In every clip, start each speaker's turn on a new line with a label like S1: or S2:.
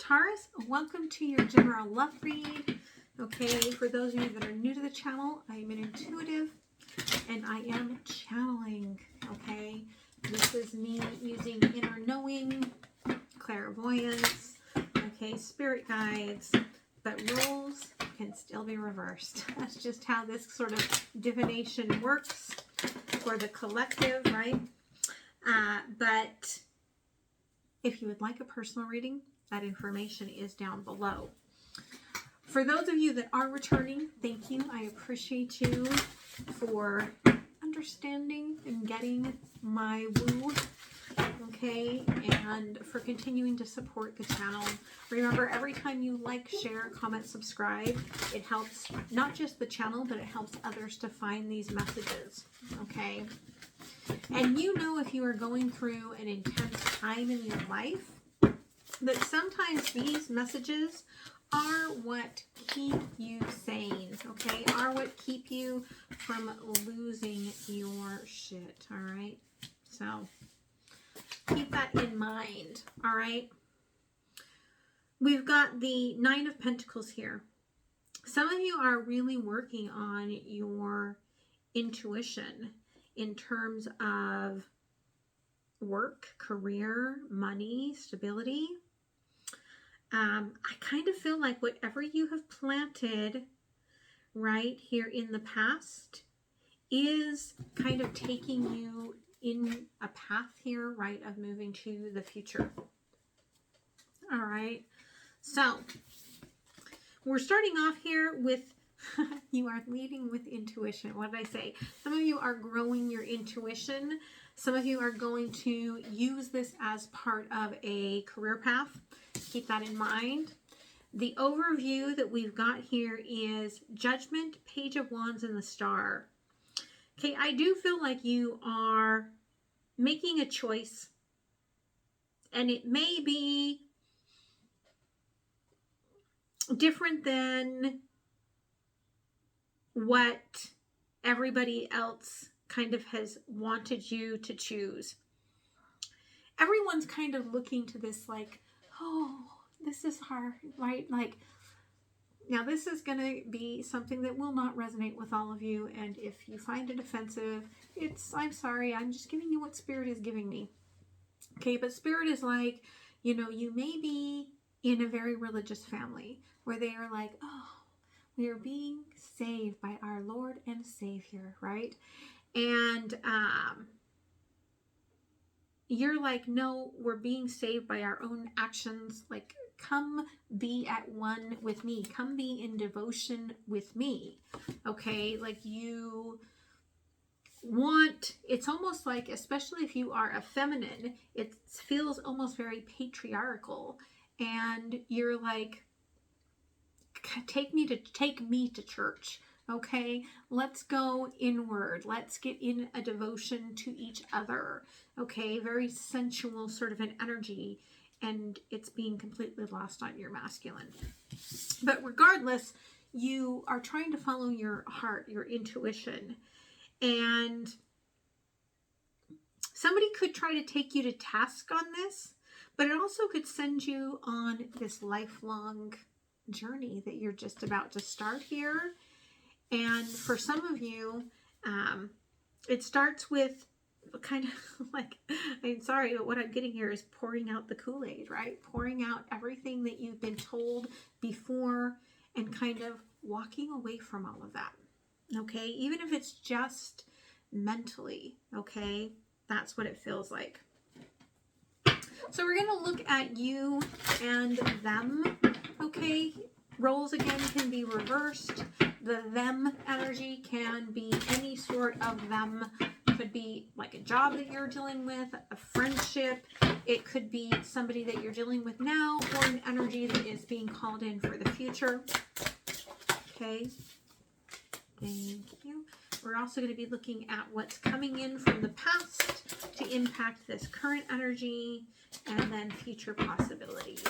S1: Taurus, welcome to your general love read. Okay, for those of you that are new to the channel, I am an intuitive and I am channeling. Okay, this is me using inner knowing, clairvoyance, okay, spirit guides, but roles can still be reversed. That's just how this sort of divination works for the collective, right? But if you would like a personal reading, that information is down below. For those of you that are returning, thank you. I appreciate you for understanding and getting my woo, okay, and for continuing to support the channel. Remember, every time you like, share, comment, subscribe, it helps not just the channel, but it helps others to find these messages, okay? And you know, if you are going through an intense time in your life, that sometimes these messages are what keep you sane, okay? Are what keep you from losing your shit, all right? So keep that in mind, all right? We've got the Nine of Pentacles here. Some of you are really working on your intuition in terms of work, career, money, stability. I kind of feel like whatever you have planted right here in the past is kind of taking you in a path here, right, of moving to the future. All right. So we're starting off here with you are leading with intuition. What did I say? Some of you are growing your intuition. Some of you are going to use this as part of a career path. Keep that in mind. The overview that we've got here is Judgment, Page of Wands, and the Star. Okay, I do feel like you are making a choice, and it may be different than what everybody else kind of has wanted you to choose. Everyone's kind of looking to this like, oh, this is hard, right? Like, now this is going to be something that will not resonate with all of you. And if you find it offensive, I'm sorry, I'm just giving you what Spirit is giving me. Okay, but Spirit is like, you know, you may be in a very religious family where they are like, oh, we are being saved by our Lord and Savior, right? And you're like, no, we're being saved by our own actions. Like, come be at one with me. Come be in devotion with me. Okay, like you want, it's almost like, especially if you are a feminine, it feels almost very patriarchal. And you're like, take me to church. Okay, let's go inward. Let's get in a devotion to each other. Okay, very sensual sort of an energy, and it's being completely lost on your masculine. But regardless, you are trying to follow your heart, your intuition, and somebody could try to take you to task on this, but it also could send you on this lifelong journey that you're just about to start here. And for some of you, it starts with kind of like, I'm sorry, but what I'm getting here is pouring out the Kool-Aid, right? Pouring out everything that you've been told before and kind of walking away from all of that. Okay, even if it's just mentally, okay, that's what it feels like. So we're going to look at you and them, okay? Roles again can be reversed. The them energy can be any sort of them. It could be like a job that you're dealing with, a friendship. It could be somebody that you're dealing with now, or an energy that is being called in for the future. Okay. Thank you. We're also going to be looking at what's coming in from the past to impact this current energy, and then future possibilities.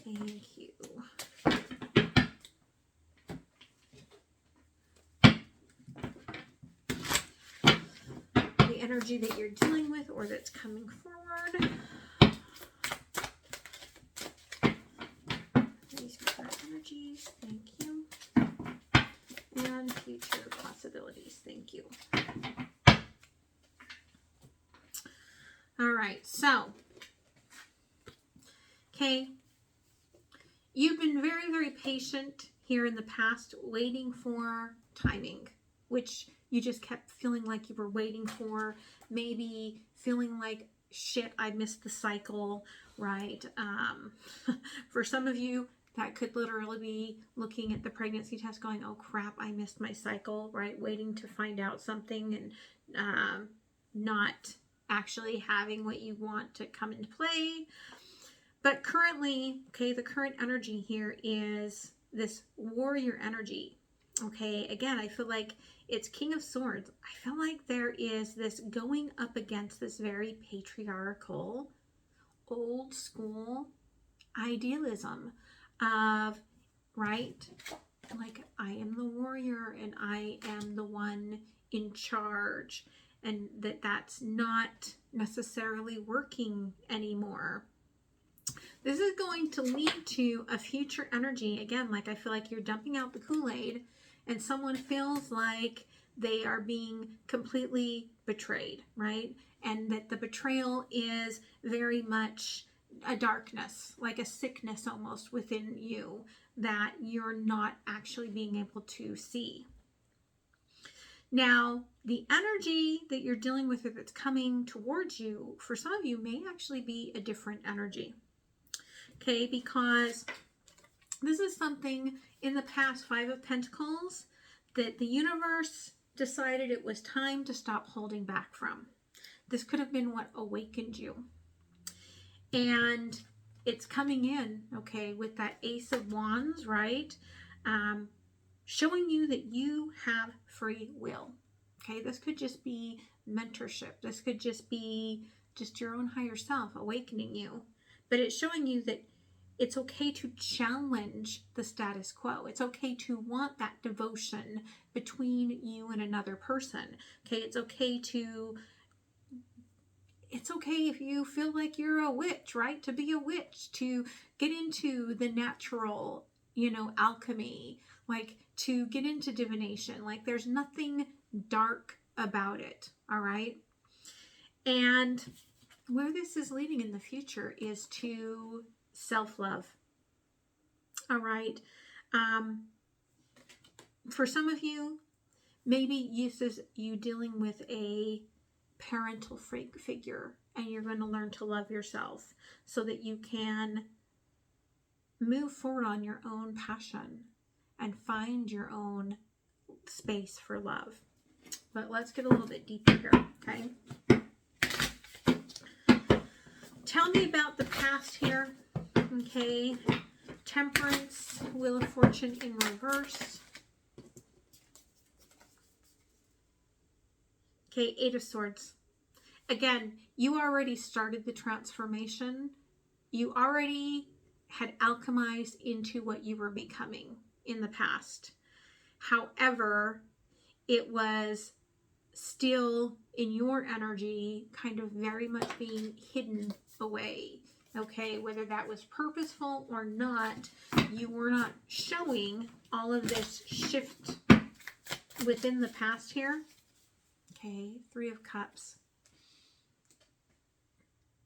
S1: Thank you. The energy that you're dealing with or that's coming forward. right, so, okay, you've been very, very patient here in the past, waiting for timing, which you just kept feeling like you were waiting for, maybe feeling like, shit, I missed the cycle, right? For some of you, that could literally be looking at the pregnancy test going, oh crap, I missed my cycle, right? Waiting to find out something and not actually having what you want to come into play. But currently, okay, the current energy here is this warrior energy. Okay, again, I feel like it's King of Swords. I feel like there is this going up against this very patriarchal, old school idealism of, right, like I am the warrior and I am the one in charge, and that's not necessarily working anymore. This is going to lead to a future energy. Again, like I feel like you're dumping out the Kool-Aid and someone feels like they are being completely betrayed, right? And that the betrayal is very much a darkness, like a sickness almost within you that you're not actually being able to see. Now, the energy that you're dealing with, if it's coming towards you, for some of you may actually be a different energy. Okay, because this is something in the past, Five of Pentacles, that the universe decided it was time to stop holding back from. This could have been what awakened you. And it's coming in, okay, with that Ace of Wands, right? Showing you that you have free will. Okay, this could just be mentorship. This could just be just your own higher self awakening you. But it's showing you that it's okay to challenge the status quo. It's okay to want that devotion between you and another person. Okay, it's okay if you feel like you're a witch, right? To be a witch, to get into the natural, alchemy, like to get into divination. Like there's nothing dark about it, all right? And where this is leading in the future is to self-love. All right. For some of you, maybe this is you dealing with a parental figure, and you're going to learn to love yourself so that you can move forward on your own passion and find your own space for love. But let's get a little bit deeper here, okay? Tell me about the past here, okay? Temperance, Wheel of Fortune in reverse. Okay, Eight of Swords. Again, you already started the transformation. You already had alchemized into what you were becoming in the past. However, it was still in your energy, kind of very much being hidden away. Okay, whether that was purposeful or not, you were not showing all of this shift within the past here. Okay, Three of Cups.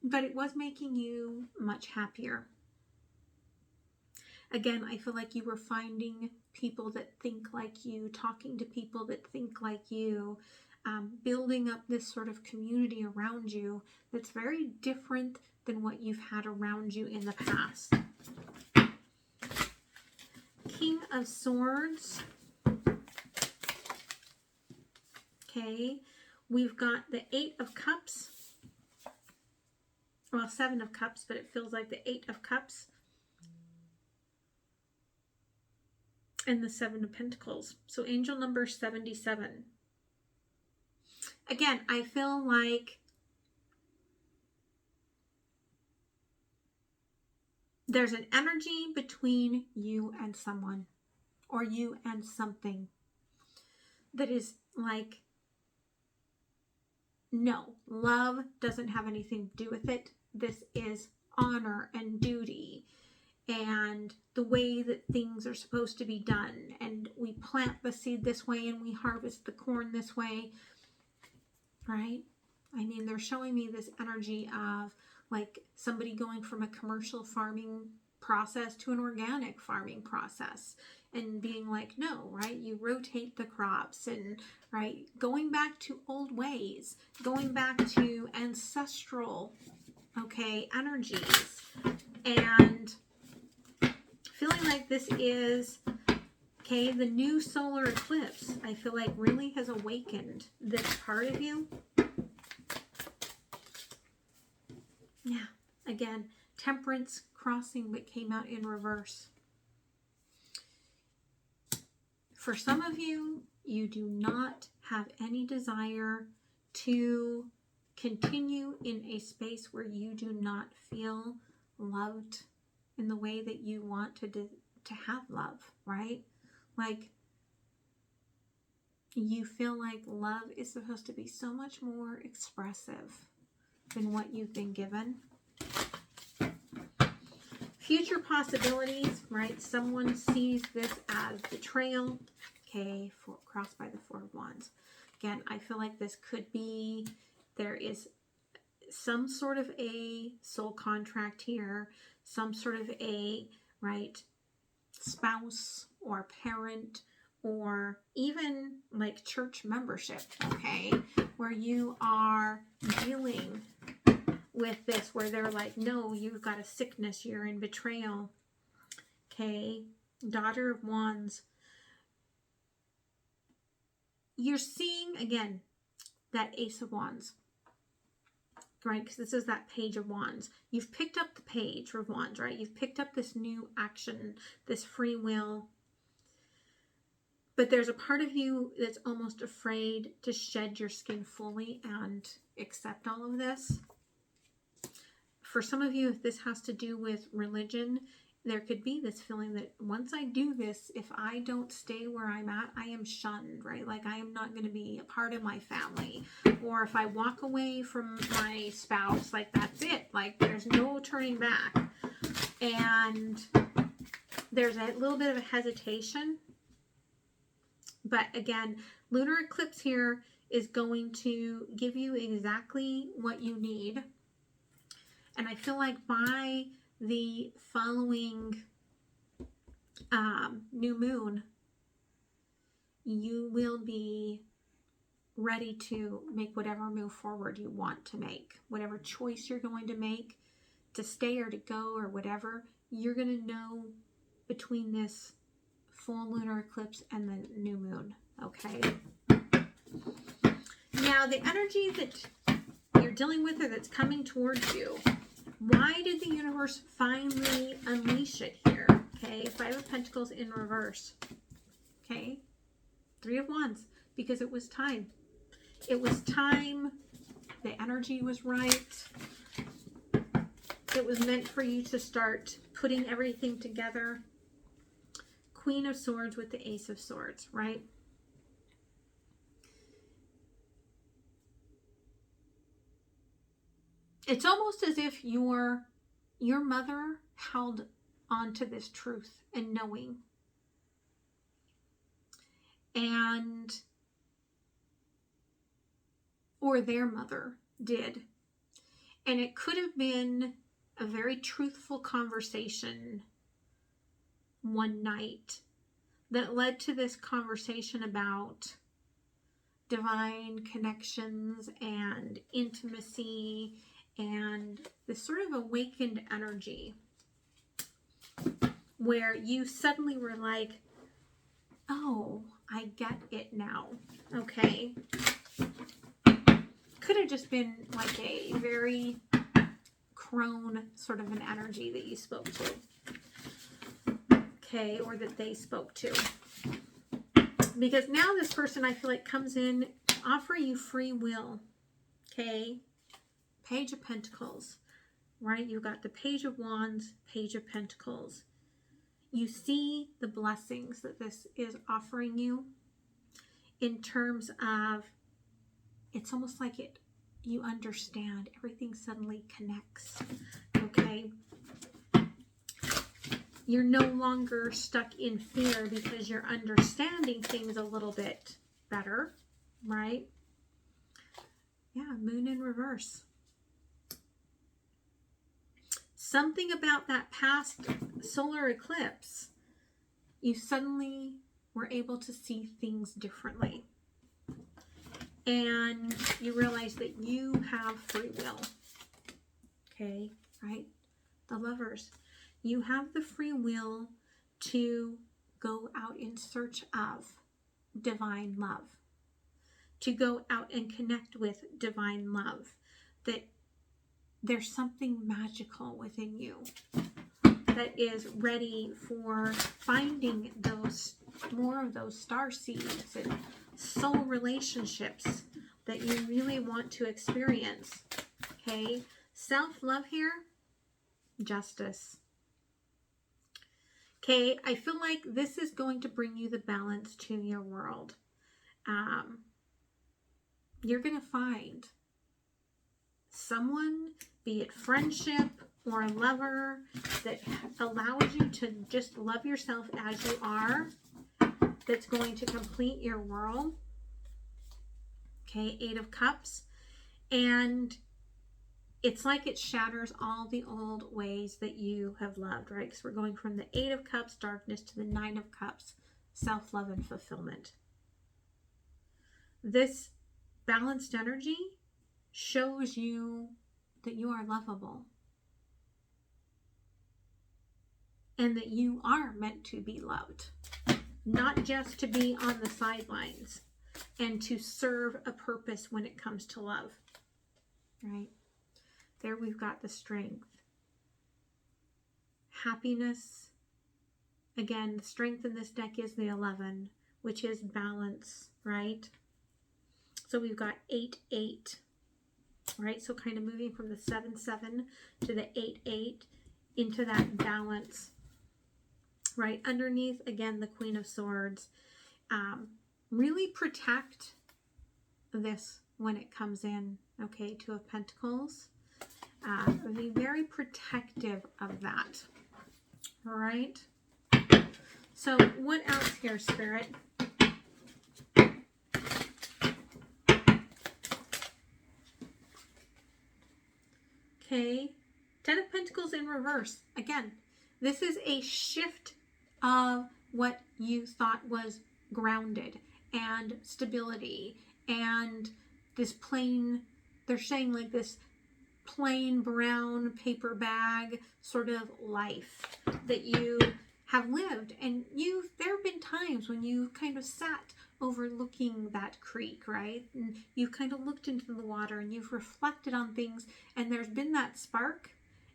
S1: But it was making you much happier. Again, I feel like you were finding people that think like you, talking to people that think like you, building up this sort of community around you that's very different than what you've had around you in the past. King of Swords. Okay, we've got the Eight of Cups. Well, Seven of Cups, but it feels like the Eight of Cups. And the Seven of Pentacles. So angel number 77. Again, I feel like there's an energy between you and someone, or you and something, that is like, no, love doesn't have anything to do with it. This is honor and duty and the way that things are supposed to be done. And we plant the seed this way and we harvest the corn this way, right? I mean, they're showing me this energy of like somebody going from a commercial farming process to an organic farming process and being like, no, right? You rotate the crops and, right, going back to old ways, going back to ancestral, okay, energies, and feeling like this is, okay, the new solar eclipse, I feel like really has awakened this part of you. Yeah, again, Temperance crossing, but came out in reverse. For some of you, you do not have any desire to continue in a space where you do not feel loved in the way that you want to have love, right? Like, you feel like love is supposed to be so much more expressive than what you've been given. Future possibilities, right? Someone sees this as betrayal. Okay, crossed by the Four of Wands. Again, I feel like this could be, there is some sort of a soul contract here, some sort of a, right, spouse or parent, or even like church membership, okay, where you are dealing with this, where they're like, no, you've got a sickness, you're in betrayal. Okay, Daughter of Wands. You're seeing, again, that Ace of Wands, right? Because this is that Page of Wands. You've picked up the Page of Wands, right? You've picked up this new action, this free will. But there's a part of you that's almost afraid to shed your skin fully and accept all of this. For some of you, if this has to do with religion, there could be this feeling that once I do this, if I don't stay where I'm at, I am shunned, right? Like I am not going to be a part of my family. Or if I walk away from my spouse, like that's it. Like there's no turning back. And there's a little bit of a hesitation. But again, lunar eclipse here is going to give you exactly what you need. And I feel like by the following new moon, you will be ready to make whatever move forward you want to make. Whatever choice you're going to make, to stay or to go or whatever, you're going to know between this full lunar eclipse and the new moon, okay? Now, the energy that you're dealing with or that's coming towards you, why did the universe finally unleash it here? Okay, Five of Pentacles in reverse. Okay, Three of Wands, because it was time. It was time. The energy was right. It was meant for you to start putting everything together. Queen of Swords with the Ace of Swords, right? It's almost as if your mother held on to this truth and knowing. And, or their mother did. And it could have been a very truthful conversation one night that led to this conversation about divine connections and intimacy and this sort of awakened energy where you suddenly were like, oh, I get it now. Okay. Could have just been like a very crone sort of an energy that you spoke to. Okay, or that they spoke to. Because now this person, I feel like, comes in to offer you free will. Okay. Page of Pentacles, right? You've got the Page of Wands, Page of Pentacles. You see the blessings that this is offering you in terms of, it's almost like you understand, everything suddenly connects, okay? You're no longer stuck in fear because you're understanding things a little bit better, right? Yeah, moon in reverse. Something about that past solar eclipse, you suddenly were able to see things differently. And you realize that you have free will. Okay, right? The Lovers. You have the free will to go out in search of divine love. To go out and connect with divine love. That there's something magical within you that is ready for finding those, more of those star seeds and soul relationships that you really want to experience. Okay, self-love here, justice. Okay, I feel like this is going to bring you the balance to your world. You're going to find someone, be it friendship or a lover, that allows you to just love yourself as you are, that's going to complete your world. Okay, 8 of Cups. And it's like it shatters all the old ways that you have loved, right? Because we're going from the 8 of Cups, darkness, to the 9 of Cups, self-love and fulfillment. This balanced energy shows you that you are lovable. And that you are meant to be loved. Not just to be on the sidelines and to serve a purpose when it comes to love. Right? There we've got the strength. Happiness. Again, the strength in this deck is the 11, which is balance, right? So we've got 8-8, right? So kind of moving from the 7-7 to the 8-8 into that balance, right? Underneath, again, the Queen of Swords. Really protect this when it comes in, okay? 2 of Pentacles. Be very protective of that. All right. So what else here, Spirit? Okay. 10 of Pentacles in reverse. Again, this is a shift of what you thought was grounded and stability and this plain, they're saying like this plain brown paper bag sort of life that you have lived. And there have been times when you've kind of sat overlooking that creek, right? And you've kind of looked into the water and you've reflected on things, and there's been that spark,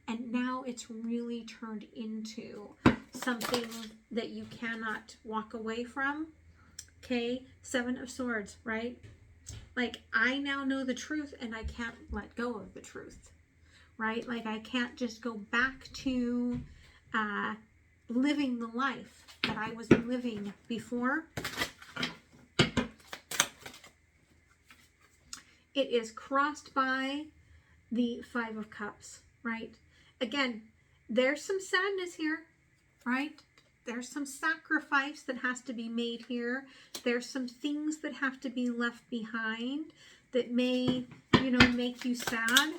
S1: and now it's really turned into something that you cannot walk away from. Okay, 7 of Swords, right? Like, I now know the truth and I can't let go of the truth, right? Like, I can't just go back to living the life that I was living before. It is crossed by the 5 of Cups, right? Again, there's some sadness here, right? There's some sacrifice that has to be made here. There's some things that have to be left behind that may, you know, make you sad.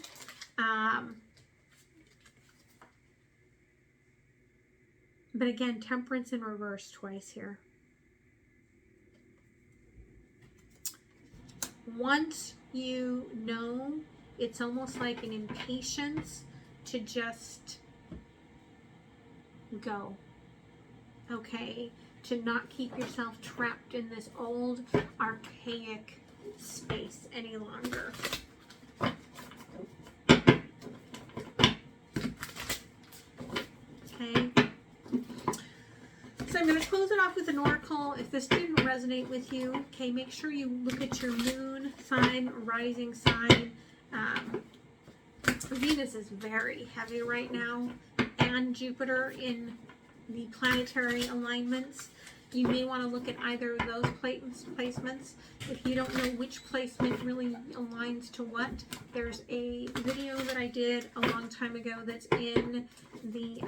S1: But again, Temperance in reverse twice here. Once you know, it's almost like an impatience to just go. Okay, to not keep yourself trapped in this old archaic space any longer. Okay, so I'm going to close it off with an oracle. If this didn't resonate with you, okay, make sure you look at your moon sign, rising sign. Venus is very heavy right now, and Jupiter in the planetary alignments. You may want to look at either of those placements. If you don't know which placement really aligns to what, there's a video that I did a long time ago that's in the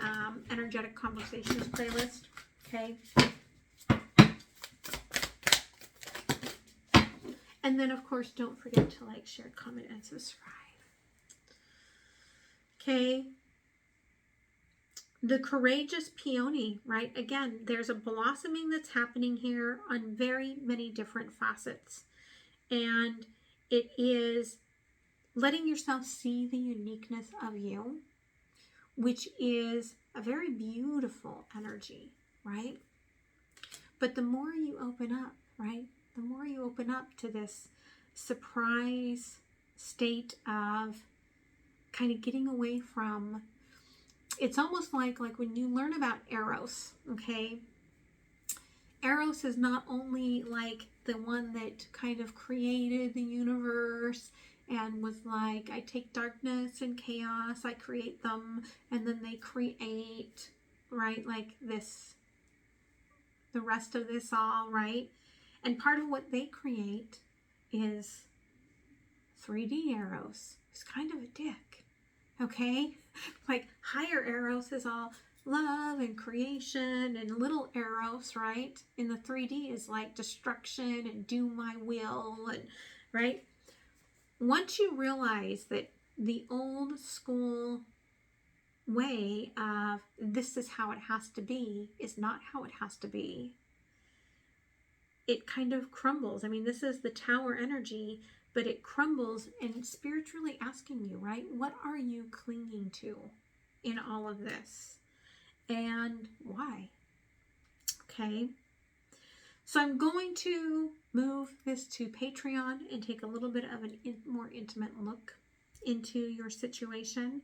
S1: Energetic Conversations playlist. Okay. And then, of course, don't forget to like, share, comment, and subscribe. Okay. The courageous peony, right? Again, there's a blossoming that's happening here on very many different facets. And it is letting yourself see the uniqueness of you, which is a very beautiful energy, right? But the more you open up, right? The more you open up to this surprise state of kind of getting away from, it's almost like when you learn about Eros, okay? Eros is not only like the one that kind of created the universe and was like, I take darkness and chaos, I create them, and then they create, right, like this, the rest of this all, right? And part of what they create is 3D Eros. He's kind of a dick, okay? Like higher Eros is all love and creation, and little Eros, right, in the 3D is like destruction and do my will, and right? Once you realize that the old school way of this is how it has to be is not how it has to be, it kind of crumbles. I mean, this is the Tower energy, but it crumbles, and spiritually asking you, right, what are you clinging to in all of this? And why? Okay. So I'm going to move this to Patreon and take a little bit of a more intimate look into your situation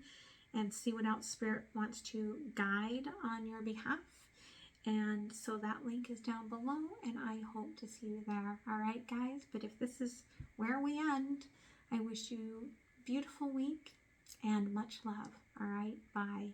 S1: and see what else Spirit wants to guide on your behalf. And so that link is down below, and I hope to see you there. All right, guys? But if this is where we end, I wish you a beautiful week and much love. All right? Bye.